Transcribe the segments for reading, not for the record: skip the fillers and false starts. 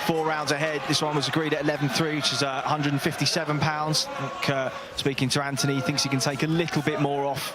4 rounds ahead. This one was agreed at 11.3, which is 157 pounds. I think, speaking to Anthony, he thinks he can take a little bit more off.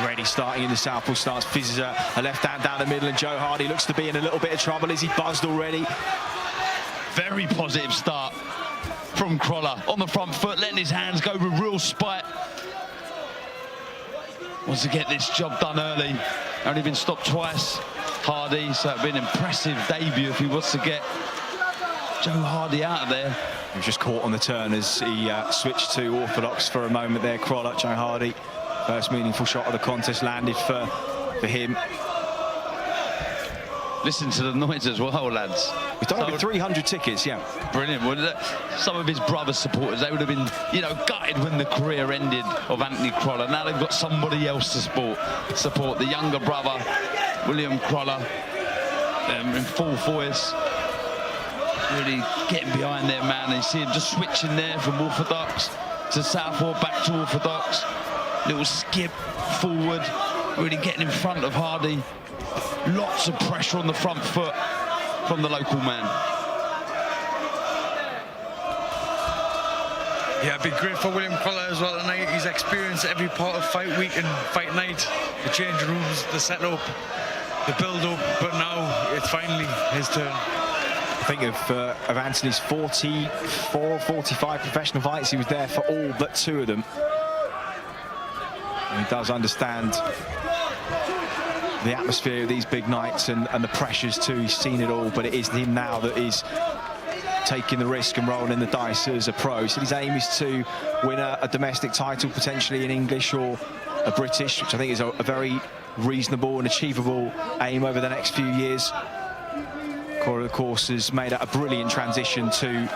Already starting in the southpaw stance, fizzes a left hand down the middle, and Joe Hardy looks to be in a little bit of trouble. Is he buzzed already? Very positive start from Crolla on the front foot, letting his hands go with real spite. Wants to get this job done early. Only been stopped twice, Hardy, so it'd be an impressive debut if he wants to get Joe Hardy out of there. He was just caught on the turn as he switched to orthodox for a moment there. Crolla, Joe Hardy. First meaningful shot of the contest landed for him. Listen to the noise as well, lads. We've done over 300 tickets, yeah. Brilliant. Well, some of his brother's supporters, they would have been, you know, gutted when the career ended of Anthony Crolla. Now they've got somebody else to support. The younger brother, William Crolla, in full voice. Really getting behind their man. And you see him just switching there from orthodox to southpaw, back to orthodox. Little skip forward, really getting in front of Hardy. Lots of pressure on the front foot from the local man. Yeah, it'd be great for William Crolla as well tonight. He's experienced every part of fight week and fight night. The changing rooms, the setup, the build-up, but now it's finally his turn. I think of Anthony's 44, 45 professional fights, he was there for all but 2 of them. And he does understand the atmosphere of these big nights and the pressures too. He's seen it all, but it is him now that is taking the risk and rolling the dice as a pro. So his aim is to win a domestic title, potentially in English or a British, which I think is a very reasonable and achievable aim over the next few years. Crolla, of course, has made a brilliant transition to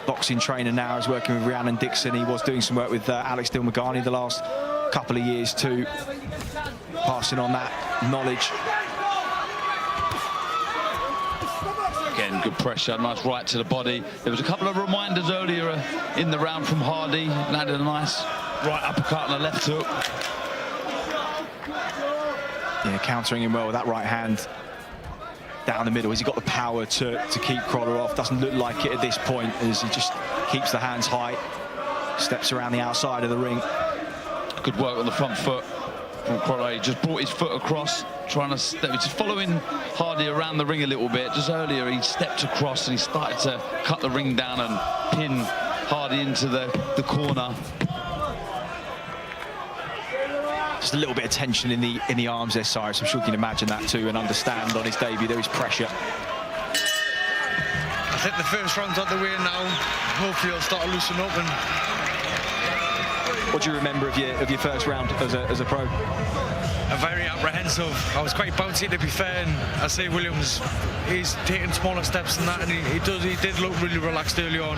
boxing trainer now. He's working with Rhiannon Dixon. He was doing some work with Alex Dilmagani the last couple of years too, passing on that knowledge. Again, good pressure, nice right to the body. There was a couple of reminders earlier in the round from Hardy. Landed a nice right uppercut and a left hook. Yeah, countering him well with that right hand down the middle. Has he got the power to keep Crolla off? Doesn't look like it at this point, as he just keeps the hands high, steps around the outside of the ring. Good work on the front foot from Crolla. He just brought his foot across, trying to step, just following Hardy around the ring a little bit. Just earlier he stepped across and he started to cut the ring down and pin Hardy into the corner. Just a little bit of tension in the arms there, Cyrus. I'm sure you can imagine that too and understand on his debut there is pressure. I think the first round's on the way now. Hopefully he'll start to loosen up. And what do you remember of your first round as a pro? Very apprehensive. I was quite bouncy, to be fair, and I say Williams, he's taking smaller steps than that, and he did look really relaxed early on.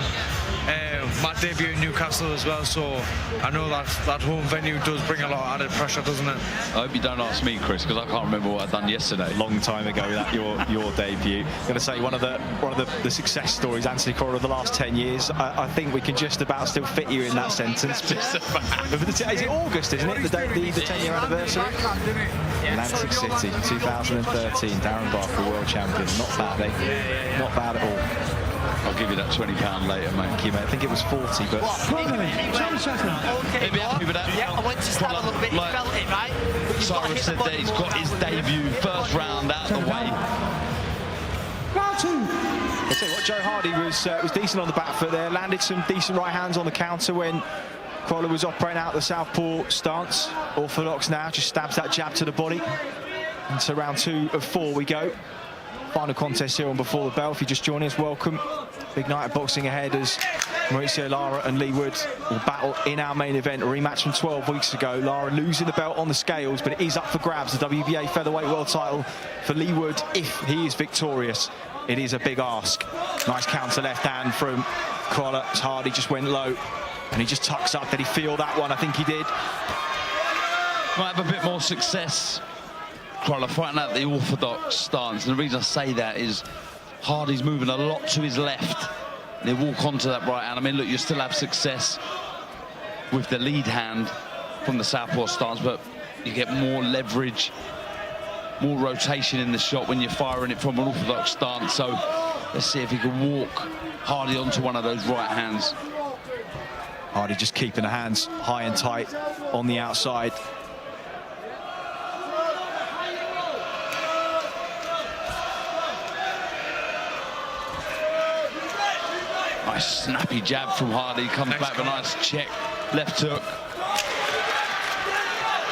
My debut in Newcastle as well, so I know that home venue does bring a lot of added pressure, doesn't it? I hope you don't ask me, Chris, because I can't remember what I've done yesterday. Long time ago, that your debut. I'm going to say one of the success stories, Anthony Crolla, of the last 10 years. I think we can just about still fit you in that sentence. Just about. Is it August, isn't it? The 10-year anniversary. Atlantic City, 2013. Darren Barker, world champion. Not bad, eh? Not bad at all. I'll give you that £20 later, mate. Thank you, mate. I think it was 40, but... Okay, be happy with that. Yeah, I went to stand a little bit, like, he felt it, right? Cyrus said that he's got his debut, first round out of the way. I'll tell you what, Joe Hardy was decent on the back foot there, landed some decent right hands on the counter when Crolla was operating out the southpaw stance. Orthodox now, just stabs that jab to the body. Into round 2 of 4 we go. Final contest here on Before the Bell. If you're just joining us, welcome. Big night of boxing ahead as Mauricio Lara and Lee Wood will battle in our main event. A rematch from 12 weeks ago. Lara losing the belt on the scales, but it is up for grabs. The WBA featherweight world title for Lee Wood if he is victorious. It is a big ask. Nice counter left hand from Crolla. Hardy just went low and he just tucks up. Did he feel that one? I think he did. Might have a bit more success. Crolla fighting out the orthodox stance, and the reason I say that is Hardy's moving a lot to his left. They walk onto that right hand. I mean, look, you still have success with the lead hand from the southpaw stance, but you get more leverage more rotation in the shot when you're firing it from an orthodox stance. So let's see if he can walk Hardy onto one of those right hands. Hardy just keeping the hands high and tight on the outside. Nice snappy jab from Hardy, comes back with a nice check, left hook.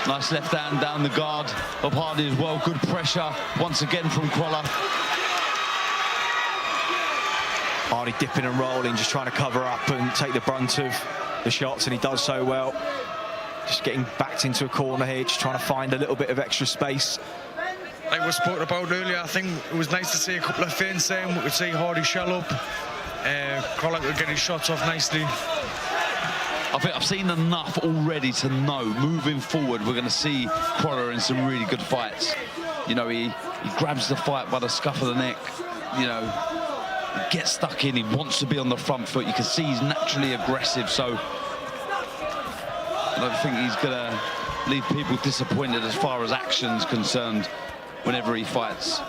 Nice left hand down the guard of Hardy as well, good pressure once again from Crolla. Hardy dipping and rolling, just trying to cover up and take the brunt of the shots, and he does so well. Just getting backed into a corner here, just trying to find a little bit of extra space. Like we spoke about earlier, I think it was nice to see a couple of feints there. We could see Hardy shell up. Crolla could get his shots off nicely. I think I've seen enough already to know moving forward we're going to see Crolla in some really good fights. You know, he grabs the fight by the scuff of the neck, you know, he gets stuck in, he wants to be on the front foot. You can see he's naturally aggressive, so I don't think he's going to leave people disappointed as far as action's concerned whenever he fights.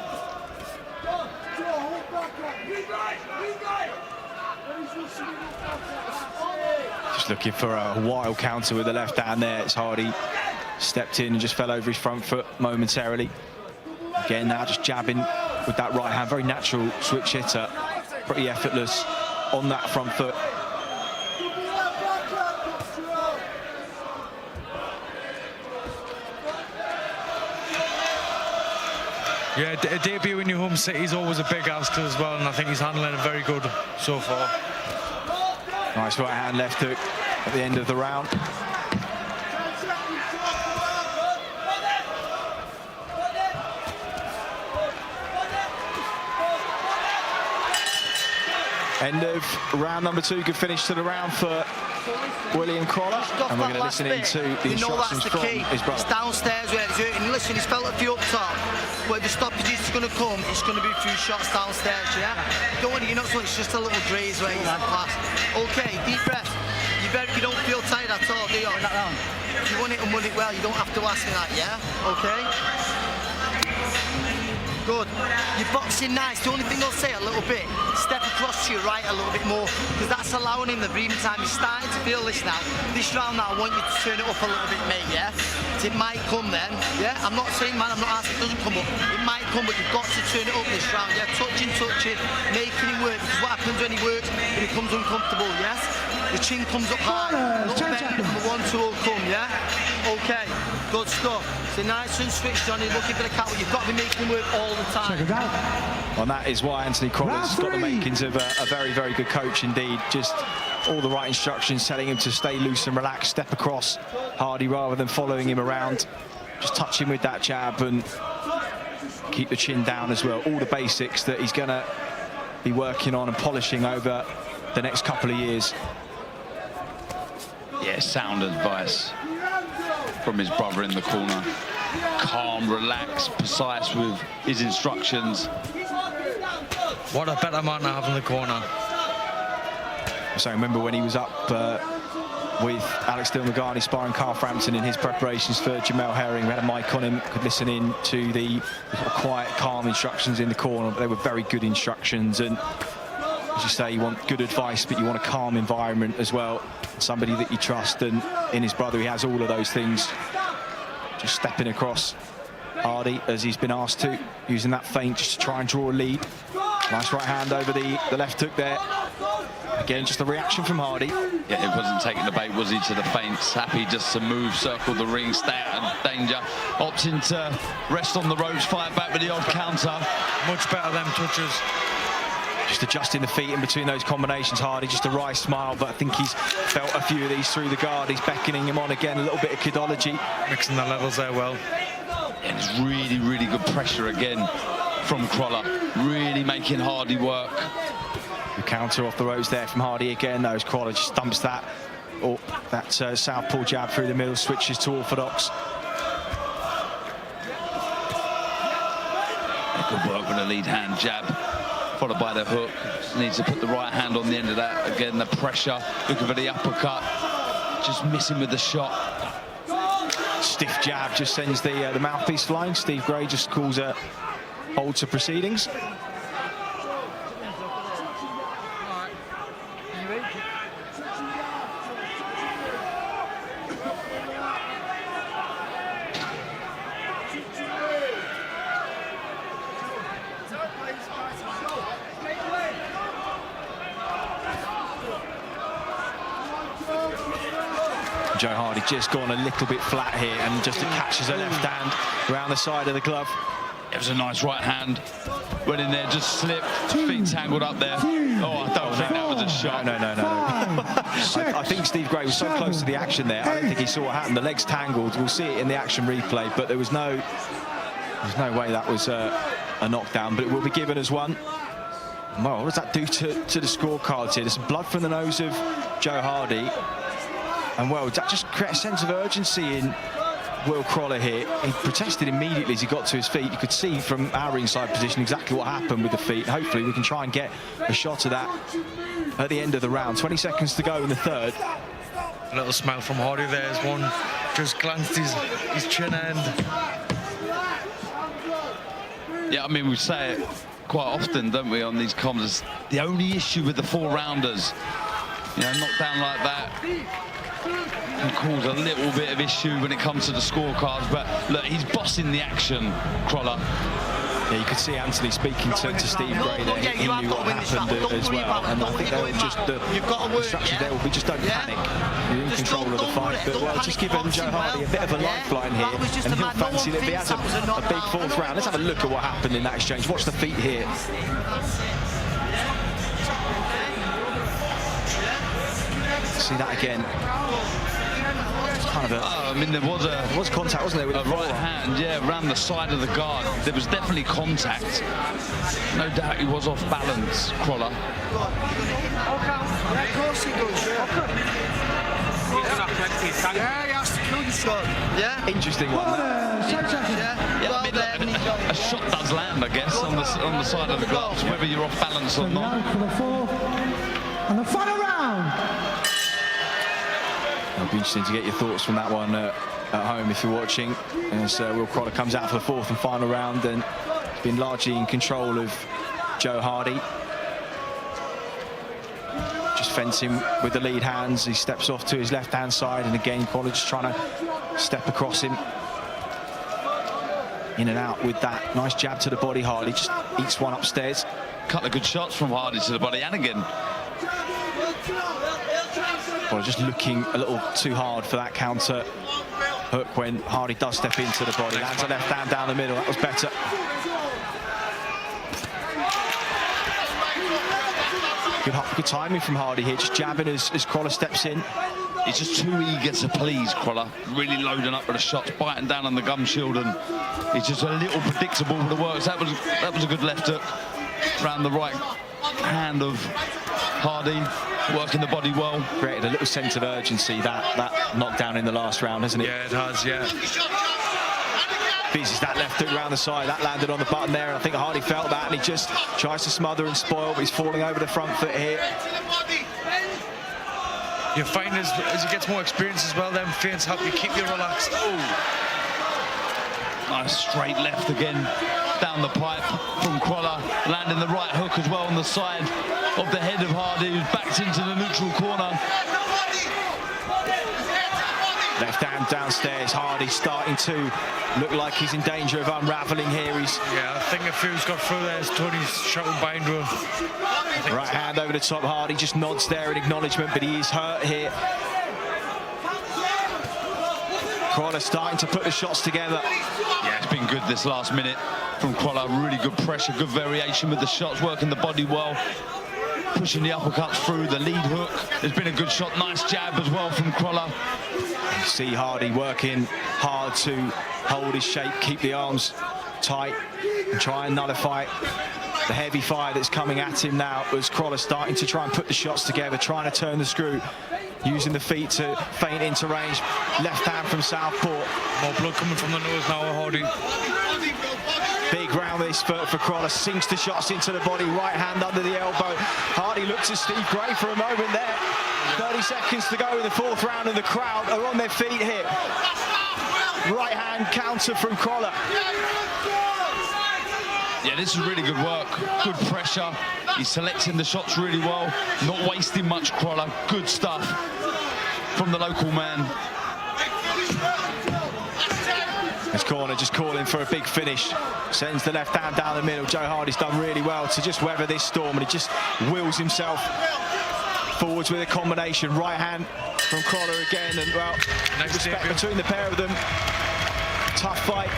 Just looking for a wild counter with the left hand there. It's Hardy stepped in and just fell over his front foot momentarily. Again, now just jabbing with that right hand. Very natural switch hitter. Pretty effortless on that front foot. Yeah, a debut in your home city is always a big ask as well, and I think he's handling it very good so far. Nice right hand, left hook at the end of the round. End of round number 2. Good finish to the round for William Crolla. And we're going to listen into the instructions from his brother. It's downstairs where it's hurting. Listen, he's felt a few up top. Where the stoppage is going to come, it's going to be a few shots downstairs, yeah? Don't worry, you're not so it's just a little graze where he's in class. Okay, deep breath. You don't feel tired at all, do you? If you want it and want it well, you don't have to ask me that, yeah? Okay? Good. You're boxing nice. The only thing I'll say a little bit, step across to your right a little bit more, because that's allowing him the breathing time. He's starting to feel this now. This round now, I want you to turn it up a little bit, mate, yeah? It might come then, yeah? I'm not saying, man, I'm not asking it doesn't come up. It might come, but you've got to turn it up this round, yeah? Touching, making him work, because what happens when he works, he becomes uncomfortable, yes? The chin comes up high, a little bit, and the 1-2 will come, yeah? Okay, good stuff. So nice and switched on, he's looking for the cat, but you've got to be making him work all the time. Check it out. And that is why Anthony Crolla's got the makings of a very, very good coach indeed. Just all the right instructions, telling him to stay loose and relaxed, step across Hardy rather than following him around. Just touch him with that jab and keep the chin down as well. All the basics that he's going to be working on and polishing over the next couple of years. Yeah, sound advice from his brother in the corner. Calm, relaxed, precise with his instructions. What a better man to have in the corner. So I remember when he was up with Alex Dilmagani sparring Carl Frampton in his preparations for Jamel Herring. We had a mic on him, could listen in to the quiet, calm instructions in the corner. They were very good instructions, and as you say, you want good advice, but you want a calm environment as well. Somebody that you trust, and in his brother, he has all of those things. Just stepping across Hardy as he's been asked to, using that feint just to try and draw a lead. Nice right hand over the left hook there. Again, just a reaction from Hardy. Yeah, he wasn't taking the bait, was he, to the feints? Happy just to move, circle the ring, stay out of danger. Opting to rest on the ropes, fight back with the odd counter. Much better them touches. Just adjusting the feet in between those combinations. Hardy, just a wry smile, but I think he's felt a few of these through the guard. He's beckoning him on again, a little bit of kidology. Mixing the levels there well. And it's really, really good pressure again from Crolla. Really making Hardy work. The counter off the ropes there from Hardy again, though, as Crolla just dumps that, or that southpaw jab through the middle, switches to orthodox. Good work with the lead hand jab, followed by the hook. Just needs to put the right hand on the end of that. Again, the pressure, looking for the uppercut. Just missing with the shot. stiff jab just sends the mouthpiece flying. Steve Gray just calls a hold to proceedings. Joe Hardy just gone a little bit flat here and just catches a left hand around the side of the glove. It was a nice right hand. Went in there, just slipped, feet tangled up there. Oh, I don't think that was a shot. No. I think Steve Gray was so close to the action there. I don't think he saw what happened. The legs tangled. We'll see it in the action replay, but there's no way that was a knockdown, but it will be given as one. Well, what does that do to the scorecards here? There's some blood from the nose of Joe Hardy. And well, that just creates a sense of urgency in Will Crolla here. He protested immediately as he got to his feet. You could see from our ringside position exactly what happened with the feet. Hopefully we can try and get a shot of that at the end of the round. 20 seconds to go in the third. A little smile from Hardy there as one just glanced his chin end. Yeah, I mean, we say it quite often, don't we, on these comms? The only issue with the 4-rounders, you know, knockdown like that can cause a little bit of issue when it comes to the scorecards, but look, he's bossing the action, Crolla. Yeah, you could see Anthony speaking to Steve Gray there. He knew what happened as well, and I think they were just the instructions there will be just don't panic. You're in control of the fight, but well, just giving Joe Hardy a bit of a lifeline here, and he'll fancy that if he has a big fourth round. Let's have a look at what happened in that exchange. Watch the feet here. See that again. Kind of I mean, there was contact, wasn't there, with a right hand, yeah, around the side of the guard. There was definitely contact. No doubt he was off balance, Crolla. Of course he does. Yeah, he has to kill you, son. Yeah. Interesting one. Yeah, I mean, a shot does land, I guess, on the side of the gloves, whether you're off balance or not. For the fourth and the final round. It'll be interesting to get your thoughts from that one at home if you're watching. As Will Crolla comes out for the fourth and final round, and been largely in control of Joe Hardy. Just fencing with the lead hands. He steps off to his left-hand side, and again, Crolla just trying to step across him. In and out with that nice jab to the body. Hardy just eats one upstairs. Couple of good shots from Hardy to the body, and again. Well, just looking a little too hard for that counter hook when Hardy does step into the body. Lands a left hand down the middle. That was better. Good timing from Hardy here, just jabbing as Crolla steps in. He's just too eager to please, Crolla. Really loading up with the shots, biting down on the gum shield, and he's just a little predictable with the works. That was a good left hook around the right hand of Hardy, working the body well. Created a little sense of urgency, that knockdown in the last round, hasn't it? Yeah, it has, yeah. Pieces that left hook around the side, that landed on the button there, and I think Hardy felt that, and he just tries to smother and spoil, but he's falling over the front foot here. You find as he gets more experience as well, them feints help you keep you relaxed. Nice straight left again, down the pipe from Crolla, landing the right hook as well on the side of the head of Hardy, who's backed into the neutral corner. Left hand downstairs, Hardy starting to look like he's in danger of unravelling here. Yeah, I think if he's got through there, it's Tony's shouting behind him. Right hand over the top, Hardy just nods there in acknowledgement, but he is hurt here. Crolla starting to put the shots together. Yeah, it's been good this last minute from Crolla. Really good pressure, good variation with the shots, working the body well, pushing the uppercuts through, the lead hook. There's been a good shot, nice jab as well from Crolla. You see Hardy working hard to hold his shape, keep the arms tight, and try and nullify the heavy fire that's coming at him now, as Crolla starting to try and put the shots together, trying to turn the screw, using the feet to feint into range. Left hand from southpaw. More blood coming from the nose now, Hardy. Big round this for Crolla, sinks the shots into the body, right hand under the elbow. Hardy looks at Steve Gray for a moment there. 30 seconds to go in the fourth round, and the crowd are on their feet here. right hand counter from Crolla. Yeah, this is really good work, good pressure. He's selecting the shots really well, not wasting much, Crolla. Good stuff from the local man. This corner just calling for a big finish. Sends the left hand down the middle. Joe Hardy's done really well to just weather this storm, and he just wills himself forwards with a combination. Right hand from Crolla again, and well, Nice respect debut. between the pair of them. Tough fight.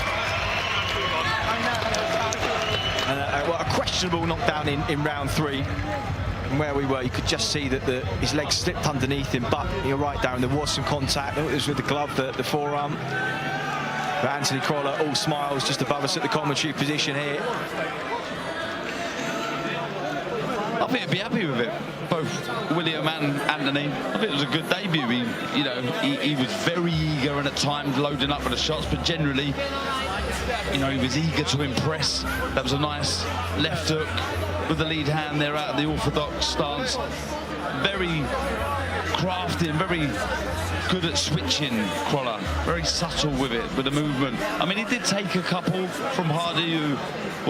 And a questionable knockdown in round 3. And where we were, you could just see that his legs slipped underneath him, but you're right, Darren, there was some contact. It was with the glove, the forearm. But Anthony Crolla, all smiles, just above us at the commentary position here. I think he'd be happy with it, both William and Anthony. I think it was a good debut. He was very eager and at times loading up with the shots, but generally, he was eager to impress. That was a nice left hook with the lead hand there out of the orthodox stance. Very crafty and very good at switching, Crolla. Very subtle with it, with the movement. I mean, he did take a couple from Hardy, who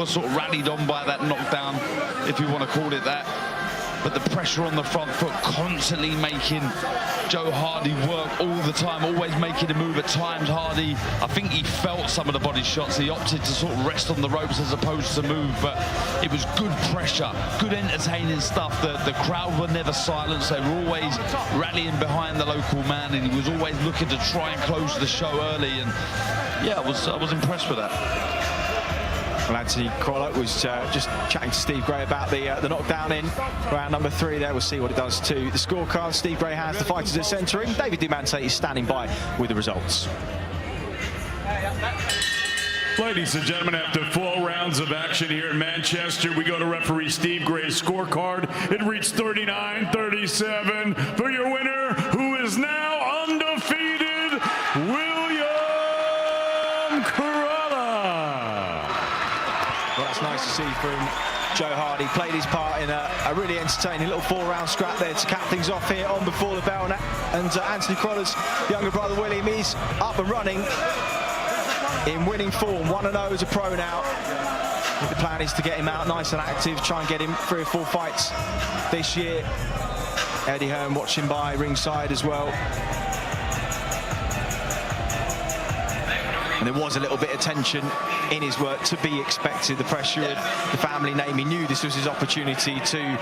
was sort of rallied on by that knockdown, if you want to call it that. But the pressure on the front foot, constantly making Joe Hardy work all the time, always making a move. At times, Hardy, I think he felt some of the body shots. He opted to sort of rest on the ropes as opposed to move, but it was good pressure, good entertaining stuff. The crowd were never silenced. They were always rallying behind the local man, and he was always looking to try and close the show early. And yeah, I was impressed with that. Well, Anthony Crolla was just chatting to Steve Gray about the knockdown in round number 3 there. We'll see what it does to the scorecard. Steve Gray has the fighters at centre ring. David Dumante is standing by with the results. Ladies and gentlemen, after 4 rounds of action here in Manchester, we go to referee Steve Gray's scorecard. It reached 39-37 for your winner, who is now undefeated, William Crolla. Well, that's nice to see from Joe Hardy. Played his part in a really entertaining little 4-round scrap there to cap things off here on Before the Bell. And Anthony Crolla's younger brother William is up and running in winning form. 1-0 as a pro now. The plan is to get him out nice and active, try and get him 3 or 4 fights this year. Eddie Hearn watching by ringside as well. And there was a little bit of tension in his work, to be expected. The pressure of the family name, he knew this was his opportunity to